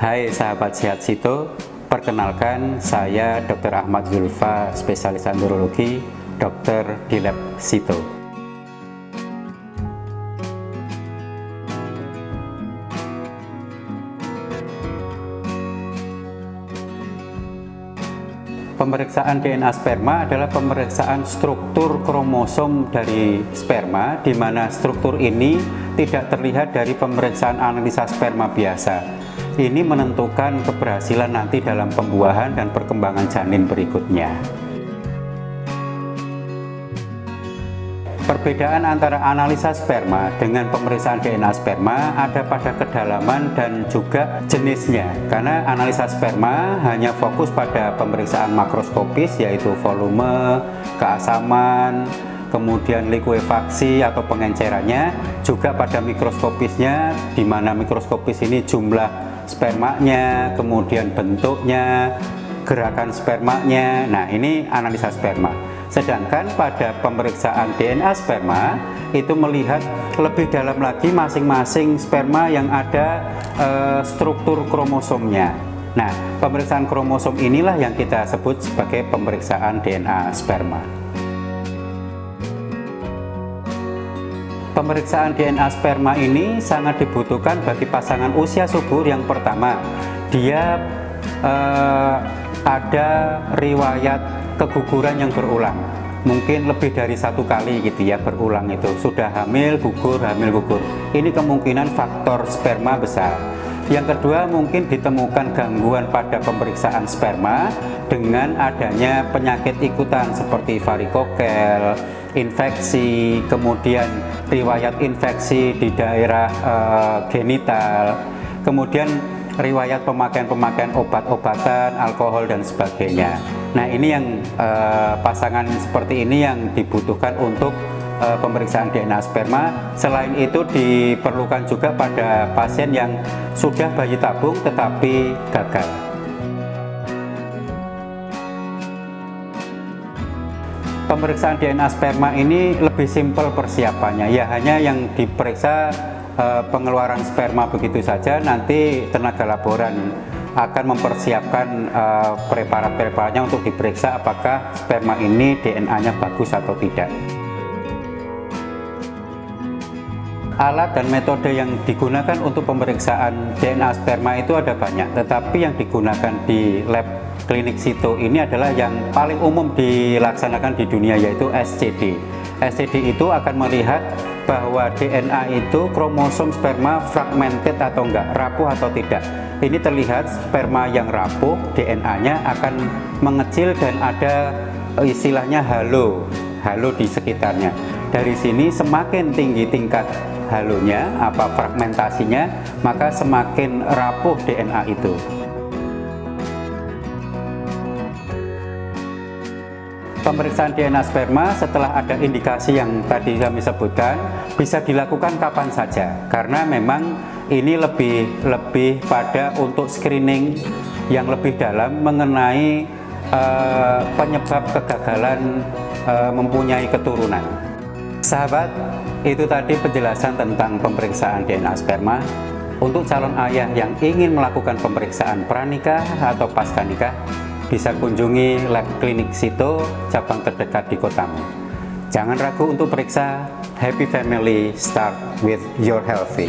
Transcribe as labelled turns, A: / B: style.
A: Hai sahabat sehat Sito, perkenalkan saya Dr. Ahmad Zulfa, spesialis andrologi, dokter di lab Sito. Pemeriksaan DNA sperma adalah pemeriksaan struktur kromosom dari sperma, di mana struktur ini tidak terlihat dari pemeriksaan analisa sperma biasa. Ini menentukan keberhasilan nanti dalam pembuahan dan perkembangan janin berikutnya. Perbedaan antara analisa sperma dengan pemeriksaan DNA sperma ada pada kedalaman dan juga jenisnya. Karena analisa sperma hanya fokus pada pemeriksaan makroskopis, yaitu volume, keasaman, kemudian likuifaksi atau pengencerannya, juga pada mikroskopisnya, di mana mikroskopis ini jumlah spermanya, kemudian bentuknya, gerakan spermanya. Nah, ini analisa sperma. Sedangkan pada pemeriksaan DNA sperma itu melihat lebih dalam lagi masing-masing sperma yang ada struktur kromosomnya. Nah, pemeriksaan kromosom inilah yang kita sebut sebagai pemeriksaan DNA sperma. Pemeriksaan DNA sperma ini sangat dibutuhkan bagi pasangan usia subur. Yang pertama, dia ada riwayat keguguran yang berulang, mungkin lebih dari satu kali gitu ya, berulang itu sudah hamil gugur. Ini kemungkinan faktor sperma besar. Yang kedua, mungkin ditemukan gangguan pada pemeriksaan sperma dengan adanya penyakit ikutan seperti varikokel, infeksi, kemudian riwayat infeksi di daerah genital, kemudian riwayat pemakaian obat-obatan, alkohol dan sebagainya. Nah, ini yang pasangan seperti ini yang dibutuhkan untuk pemeriksaan DNA sperma. Selain itu diperlukan juga pada pasien yang sudah bayi tabung tetapi gagal. Pemeriksaan DNA sperma ini lebih simpel persiapannya, ya hanya yang diperiksa pengeluaran sperma begitu saja. Nanti tenaga laboran akan mempersiapkan preparat-preparatnya untuk diperiksa apakah sperma ini DNA-nya bagus atau tidak. Alat dan metode yang digunakan untuk pemeriksaan DNA sperma itu ada banyak, tetapi yang digunakan di lab klinik Sito ini adalah yang paling umum dilaksanakan di dunia, yaitu SCD. SCD itu akan melihat bahwa DNA itu kromosom sperma fragmented atau enggak, rapuh atau tidak. Ini terlihat sperma yang rapuh, DNA-nya akan mengecil dan ada istilahnya halo di sekitarnya. Dari sini semakin tinggi tingkat halonya, fragmentasinya, maka semakin rapuh DNA itu. Pemeriksaan DNA sperma setelah ada indikasi yang tadi kami sebutkan bisa dilakukan kapan saja, karena memang ini lebih pada untuk screening yang lebih dalam mengenai penyebab kegagalan mempunyai keturunan. Sahabat, itu tadi penjelasan tentang pemeriksaan DNA sperma. Untuk calon ayah yang ingin melakukan pemeriksaan pranikah atau pasca nikah, bisa kunjungi lab klinik Sito cabang terdekat di kotamu. Jangan ragu untuk periksa. Happy family start with your healthy.